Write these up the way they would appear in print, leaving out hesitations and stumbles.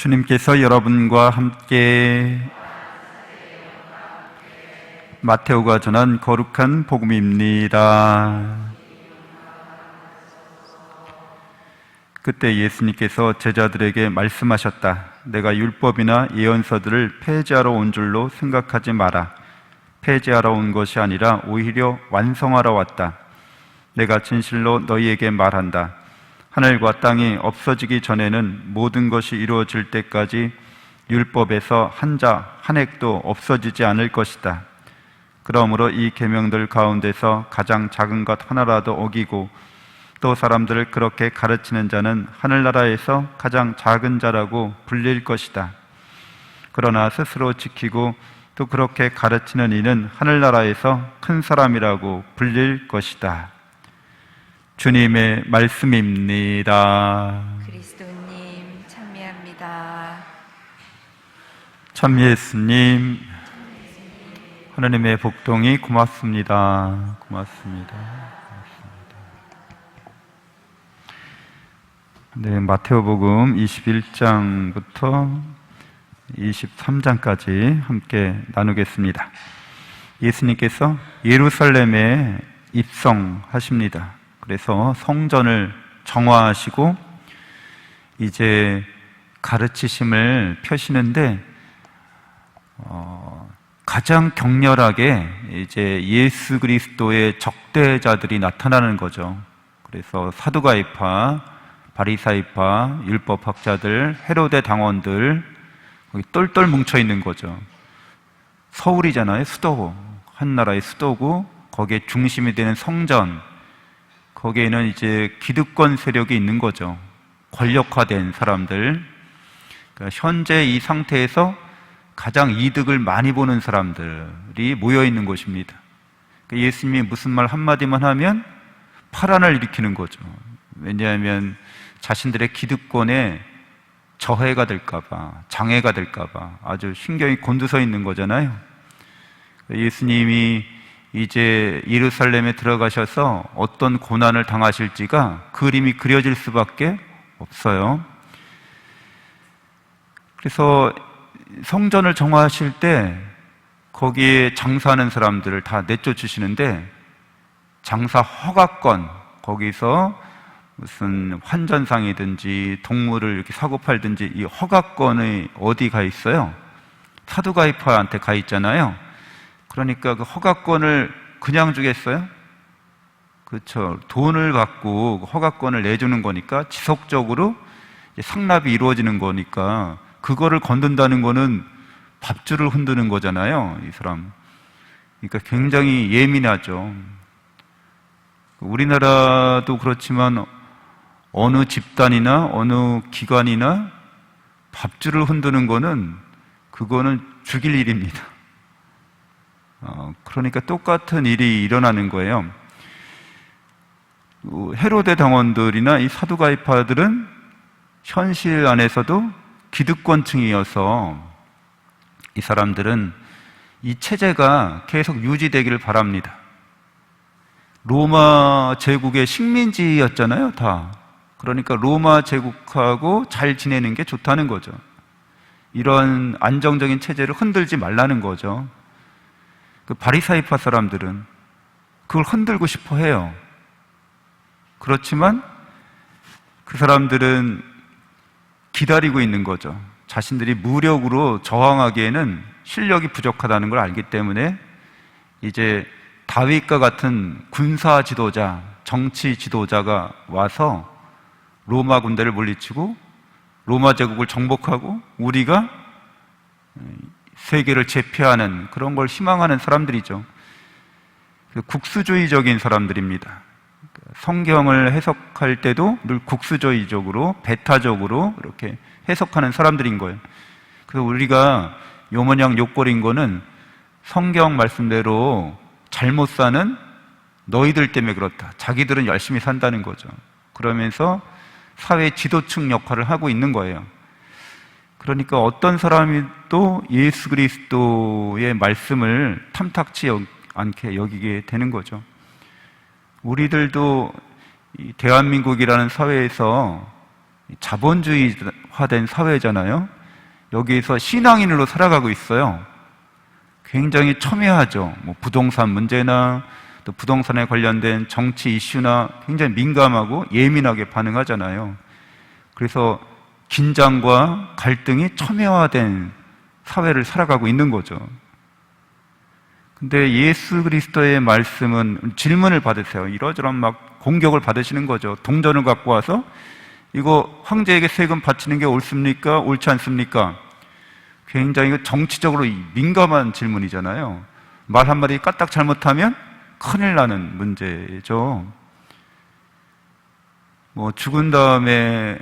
주님께서 여러분과 함께 마테오가 전한 거룩한 복음입니다. 그때 예수님께서 제자들에게 말씀하셨다. 내가 율법이나 예언서들을 폐지하러 온 줄로 생각하지 마라. 폐지하러 온 것이 아니라 오히려 완성하러 왔다. 내가 진실로 너희에게 말한다. 하늘과 땅이 없어지기 전에는 모든 것이 이루어질 때까지 율법에서 한 자, 한 획도 없어지지 않을 것이다. 그러므로 이 계명들 가운데서 가장 작은 것 하나라도 어기고 또 사람들을 그렇게 가르치는 자는 하늘나라에서 가장 작은 자라고 불릴 것이다. 그러나 스스로 지키고 또 그렇게 가르치는 이는 하늘나라에서 큰 사람이라고 불릴 것이다. 주님의 말씀입니다. 그리스도님 찬미합니다. 참 예수님, 하나님의 복동이 고맙습니다. 고맙습니다. 네, 마테오복음 21장부터 23장까지 함께 나누겠습니다. 예수님께서 예루살렘에 입성하십니다. 그래서 성전을 정화하시고 이제 가르치심을 펴시는데 가장 격렬하게 이제 예수 그리스도의 적대자들이 나타나는 거죠. 그래서 사두가이파, 바리사이파, 율법학자들, 헤로데 당원들 거기 똘똘 뭉쳐 있는 거죠. 서울이잖아요. 수도고, 한 나라의 수도고 거기에 중심이 되는 성전, 거기에는 이제 기득권 세력이 있는 거죠. 권력화된 사람들. 그러니까 현재 이 상태에서 가장 이득을 많이 보는 사람들이 모여 있는 곳입니다. 그러니까 예수님이 무슨 말 한마디만 하면 파란을 일으키는 거죠. 왜냐하면 자신들의 기득권에 저해가 될까봐, 장애가 될까봐 아주 신경이 곤두서 있는 거잖아요. 예수님이 이제 예루살렘에 들어가셔서 어떤 고난을 당하실지가 그림이 그려질 수밖에 없어요. 그래서 성전을 정화하실 때 거기에 장사하는 사람들을 다 내쫓으시는데 장사 허가권, 거기서 무슨 환전상이든지 동물을 이렇게 사고 팔든지 이 허가권이 어디 가 있어요? 사두가이파한테 가 있잖아요. 그러니까 그 허가권을 그냥 주겠어요? 그렇죠. 돈을 받고 허가권을 내주는 거니까 지속적으로 상납이 이루어지는 거니까 그거를 건든다는 거는 밥줄을 흔드는 거잖아요, 이 사람. 그러니까 굉장히 예민하죠. 우리나라도 그렇지만 어느 집단이나 어느 기관이나 밥줄을 흔드는 거는 그거는 죽일 일입니다. 그러니까 똑같은 일이 일어나는 거예요. 헤로데 당원들이나 이 사두가이파들은 현실 안에서도 기득권층이어서 이 사람들은 이 체제가 계속 유지되기를 바랍니다. 로마 제국의 식민지였잖아요, 다. 그러니까 로마 제국하고 잘 지내는 게 좋다는 거죠. 이런 안정적인 체제를 흔들지 말라는 거죠. 그 바리사이파 사람들은 그걸 흔들고 싶어 해요. 그렇지만 그 사람들은 기다리고 있는 거죠. 자신들이 무력으로 저항하기에는 실력이 부족하다는 걸 알기 때문에 이제 다윗과 같은 군사 지도자, 정치 지도자가 와서 로마 군대를 물리치고 로마 제국을 정복하고 우리가 세계를 제패하는 그런 걸 희망하는 사람들이죠. 국수주의적인 사람들입니다. 성경을 해석할 때도 늘 국수주의적으로, 배타적으로 이렇게 해석하는 사람들인 거예요. 그래서 우리가 요 모양 요꼴인 거는 성경 말씀대로 잘못 사는 너희들 때문에 그렇다. 자기들은 열심히 산다는 거죠. 그러면서 사회 지도층 역할을 하고 있는 거예요. 그러니까 어떤 사람이 또 예수 그리스도의 말씀을 탐탁치 않게 여기게 되는 거죠. 우리들도 이 대한민국이라는 사회에서 자본주의화된 사회잖아요. 여기에서 신앙인으로 살아가고 있어요. 굉장히 첨예하죠. 뭐 부동산 문제나 또 부동산에 관련된 정치 이슈나 굉장히 민감하고 예민하게 반응하잖아요. 그래서 긴장과 갈등이 첨예화된 사회를 살아가고 있는 거죠. 근데 예수 그리스도의 말씀은 질문을 받으세요. 이러저런 막 공격을 받으시는 거죠. 동전을 갖고 와서 이거 황제에게 세금 바치는 게 옳습니까? 옳지 않습니까? 굉장히 정치적으로 민감한 질문이잖아요. 말 한마디 까딱 잘못하면 큰일 나는 문제죠. 뭐 죽은 다음에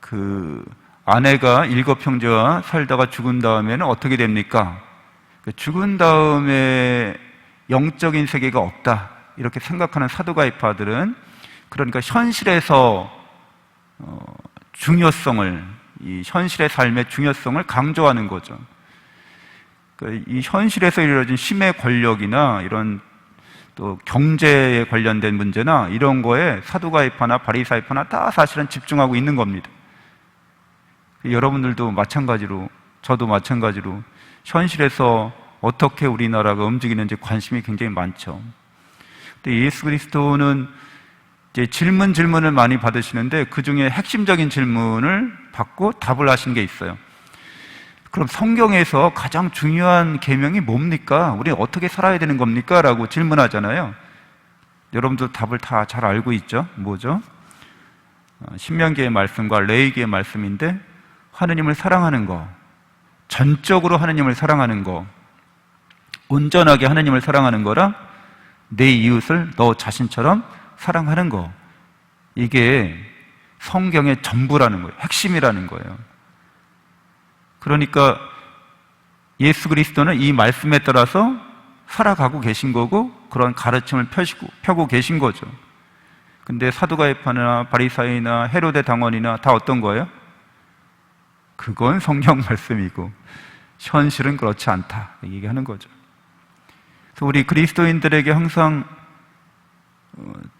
그 아내가 7형제와 살다가 죽은 다음에는 어떻게 됩니까? 죽은 다음에 영적인 세계가 없다 이렇게 생각하는 사두가이파들은 그러니까 현실에서 이 현실의 삶의 중요성을 강조하는 거죠. 그러니까 이 현실에서 이루어진 힘의 권력이나 이런 또 경제에 관련된 문제나 이런 거에 사두가이파나 바리사이파나 다 사실은 집중하고 있는 겁니다. 여러분들도 마찬가지로, 저도 마찬가지로 현실에서 어떻게 우리나라가 움직이는지 관심이 굉장히 많죠. 근데 예수 그리스도는 이제 질문을 많이 받으시는데 그 중에 핵심적인 질문을 받고 답을 하시는 게 있어요. 그럼 성경에서 가장 중요한 계명이 뭡니까? 우리 어떻게 살아야 되는 겁니까? 라고 질문하잖아요. 여러분도 답을 다 잘 알고 있죠? 뭐죠? 신명기의 말씀과 레위기의 말씀인데 하느님을 사랑하는 거, 전적으로 하느님을 사랑하는 거, 온전하게 하느님을 사랑하는 거랑 내 이웃을 너 자신처럼 사랑하는 거, 이게 성경의 전부라는 거예요. 핵심이라는 거예요. 그러니까 예수 그리스도는 이 말씀에 따라서 살아가고 계신 거고 그런 가르침을 펴고 계신 거죠. 근데 사두가이파나 바리사이나 헤로데 당원이나 다 어떤 거예요? 그건 성경 말씀이고 현실은 그렇지 않다 얘기하는 거죠. 그래서 우리 그리스도인들에게 항상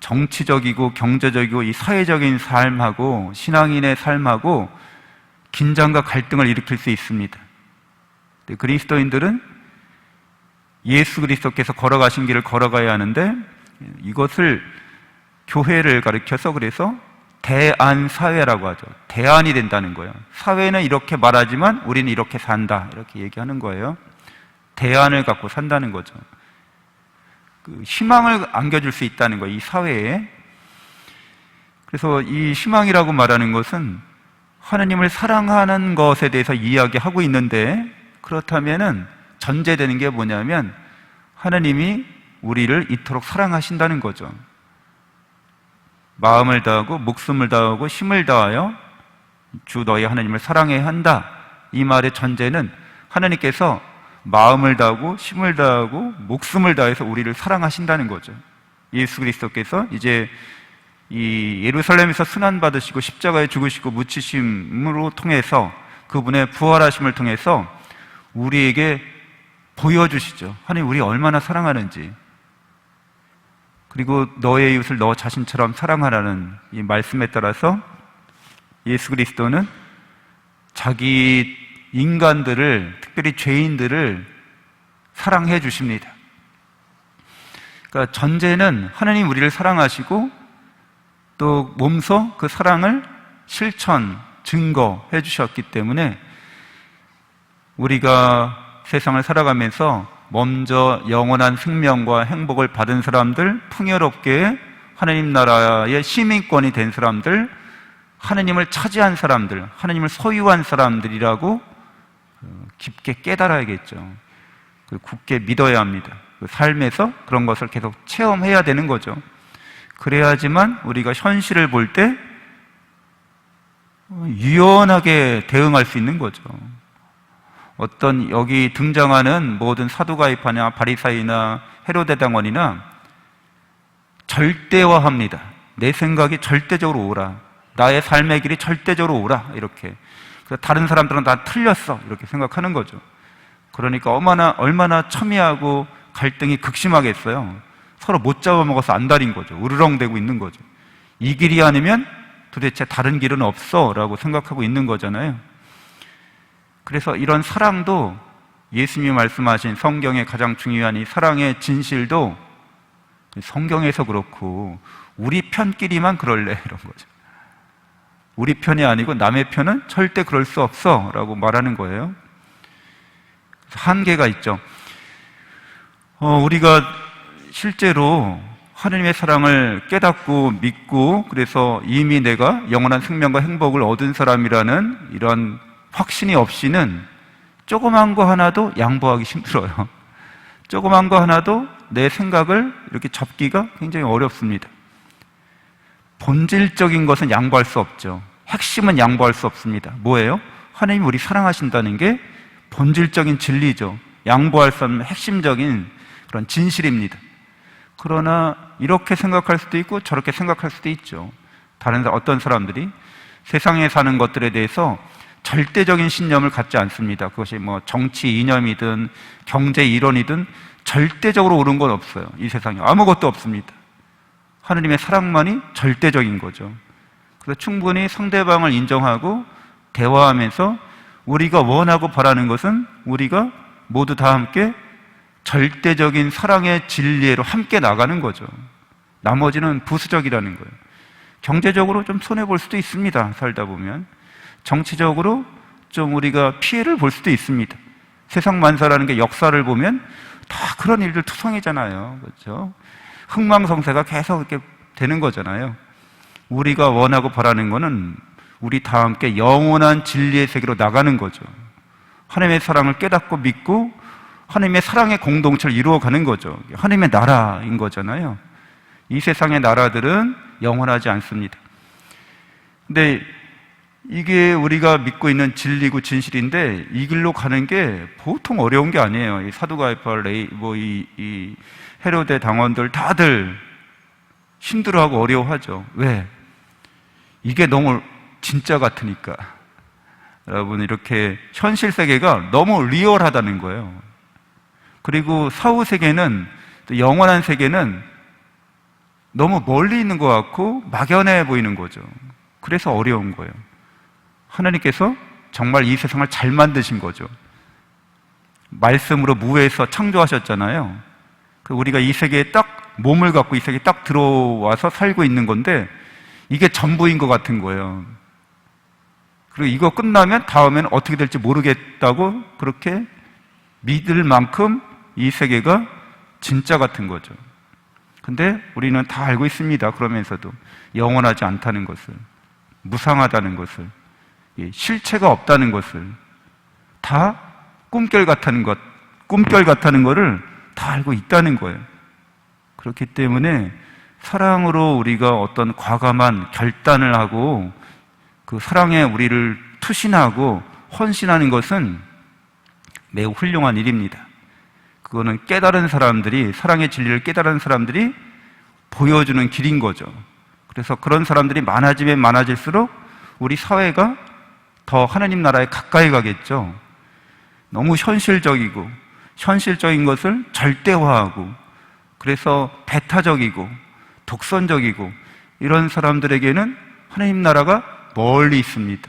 정치적이고 경제적이고 이 사회적인 삶하고 신앙인의 삶하고 긴장과 갈등을 일으킬 수 있습니다. 그리스도인들은 예수 그리스도께서 걸어가신 길을 걸어가야 하는데 이것을 교회를 가리켜서 그래서 대안사회라고 하죠. 대안이 된다는 거예요. 사회는 이렇게 말하지만 우리는 이렇게 산다 이렇게 얘기하는 거예요. 대안을 갖고 산다는 거죠. 그 희망을 안겨줄 수 있다는 거예요, 이 사회에. 그래서 이 희망이라고 말하는 것은 하나님을 사랑하는 것에 대해서 이야기하고 있는데, 그렇다면은 전제되는 게 뭐냐면 하나님이 우리를 이토록 사랑하신다는 거죠. 마음을 다하고 목숨을 다하고 힘을 다하여 주 너희 하나님을 사랑해야 한다. 이 말의 전제는 하나님께서 마음을 다하고 힘을 다하고 목숨을 다해서 우리를 사랑하신다는 거죠. 예수 그리스도께서 이제 이 예루살렘에서 순환받으시고 십자가에 죽으시고 묻히심으로 통해서 그분의 부활하심을 통해서 우리에게 보여주시죠. 하나님 우리 얼마나 사랑하는지. 그리고 너의 이웃을 너 자신처럼 사랑하라는 이 말씀에 따라서 예수 그리스도는 자기 인간들을, 특별히 죄인들을 사랑해 주십니다. 그러니까 전제는 하나님 우리를 사랑하시고 또 몸소 그 사랑을 실천, 증거해 주셨기 때문에 우리가 세상을 살아가면서 먼저 영원한 생명과 행복을 받은 사람들, 풍요롭게 하나님 나라의 시민권이 된 사람들, 하나님을 차지한 사람들, 하나님을 소유한 사람들이라고 깊게 깨달아야겠죠. 굳게 믿어야 합니다. 삶에서 그런 것을 계속 체험해야 되는 거죠. 그래야지만 우리가 현실을 볼 때 유연하게 대응할 수 있는 거죠. 어떤 여기 등장하는 모든 사두가이파나 바리사이나 헤로데 당원이나 절대화합니다. 내 생각이 절대적으로 옳아, 나의 삶의 길이 절대적으로 옳아, 이렇게. 다른 사람들은 다 틀렸어 이렇게 생각하는 거죠. 그러니까 얼마나 첨예하고 갈등이 극심하겠어요. 서로 못 잡아먹어서 안달인 거죠. 으르렁대고 있는 거죠. 이 길이 아니면 도대체 다른 길은 없어 라고 생각하고 있는 거잖아요. 그래서 이런 사랑도 예수님이 말씀하신 성경의 가장 중요한 이 사랑의 진실도 성경에서 그렇고 우리 편끼리만 그럴래 이런 거죠. 우리 편이 아니고 남의 편은 절대 그럴 수 없어 라고 말하는 거예요. 한계가 있죠. 우리가 실제로 하느님의 사랑을 깨닫고 믿고 그래서 이미 내가 영원한 생명과 행복을 얻은 사람이라는 이런 확신이 없이는 조그만 거 하나도 양보하기 힘들어요. 조그만 거 하나도 내 생각을 이렇게 접기가 굉장히 어렵습니다. 본질적인 것은 양보할 수 없죠. 핵심은 양보할 수 없습니다. 뭐예요? 하나님이 우리 사랑하신다는 게 본질적인 진리죠. 양보할 수 없는 핵심적인 그런 진실입니다. 그러나 이렇게 생각할 수도 있고 저렇게 생각할 수도 있죠. 어떤 사람들이 세상에 사는 것들에 대해서 절대적인 신념을 갖지 않습니다. 그것이 뭐 정치 이념이든 경제 이론이든 절대적으로 옳은 건 없어요. 이 세상에 아무것도 없습니다. 하느님의 사랑만이 절대적인 거죠. 그래서 충분히 상대방을 인정하고 대화하면서 우리가 원하고 바라는 것은 우리가 모두 다 함께 절대적인 사랑의 진리로 함께 나가는 거죠. 나머지는 부수적이라는 거예요. 경제적으로 좀 손해볼 수도 있습니다. 살다 보면. 정치적으로 좀 우리가 피해를 볼 수도 있습니다. 세상 만사라는 게 역사를 보면 다 그런 일들 투성이잖아요. 그렇죠? 흥망성쇠가 계속 이렇게 되는 거잖아요. 우리가 원하고 바라는 거는 우리 다 함께 영원한 진리의 세계로 나가는 거죠. 하나님의 사랑을 깨닫고 믿고 하나님의 사랑의 공동체를 이루어가는 거죠. 하나님의 나라인 거잖아요. 이 세상의 나라들은 영원하지 않습니다. 근데 이게 우리가 믿고 있는 진리고 진실인데 이 길로 가는 게 보통 어려운 게 아니에요. 이 사두가이파 이 헤로데 당원들 다들 힘들어하고 어려워하죠. 왜? 이게 너무 진짜 같으니까. 여러분, 이렇게 현실 세계가 너무 리얼하다는 거예요. 그리고 사후 세계는, 또 영원한 세계는 너무 멀리 있는 것 같고 막연해 보이는 거죠. 그래서 어려운 거예요. 하나님께서 정말 이 세상을 잘 만드신 거죠. 말씀으로 무에서 창조하셨잖아요. 우리가 이 세계에 딱 몸을 갖고 이 세계에 딱 들어와서 살고 있는 건데 이게 전부인 것 같은 거예요. 그리고 이거 끝나면 다음에는 어떻게 될지 모르겠다고 그렇게 믿을 만큼 이 세계가 진짜 같은 거죠. 근데 우리는 다 알고 있습니다. 그러면서도 영원하지 않다는 것을, 무상하다는 것을, 실체가 없다는 것을, 다 꿈결 같다는 거를 다 알고 있다는 거예요. 그렇기 때문에 사랑으로 우리가 어떤 과감한 결단을 하고 그 사랑에 우리를 투신하고 헌신하는 것은 매우 훌륭한 일입니다. 그거는 깨달은 사람들이, 사랑의 진리를 깨달은 사람들이 보여주는 길인 거죠. 그래서 그런 사람들이 많아지면 많아질수록 우리 사회가 더 하나님 나라에 가까이 가겠죠. 너무 현실적인 것을 절대화하고, 그래서 배타적이고 독선적이고 이런 사람들에게는 하나님 나라가 멀리 있습니다.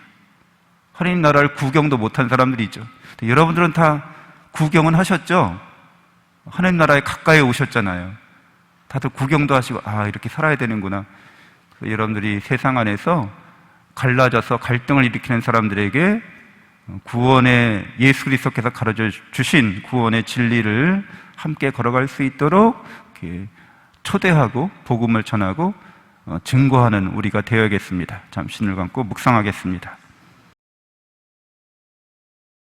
하나님 나라를 구경도 못한 사람들이죠. 여러분들은 다 구경은 하셨죠? 하나님 나라에 가까이 오셨잖아요. 다들 구경도 하시고, 이렇게 살아야 되는구나. 여러분들이 세상 안에서 갈라져서 갈등을 일으키는 사람들에게 구원의, 예수 그리스도께서 가르쳐 주신 구원의 진리를 함께 걸어갈 수 있도록 이렇게 초대하고 복음을 전하고 증거하는 우리가 되어야겠습니다. 잠시 눈을 감고 묵상하겠습니다.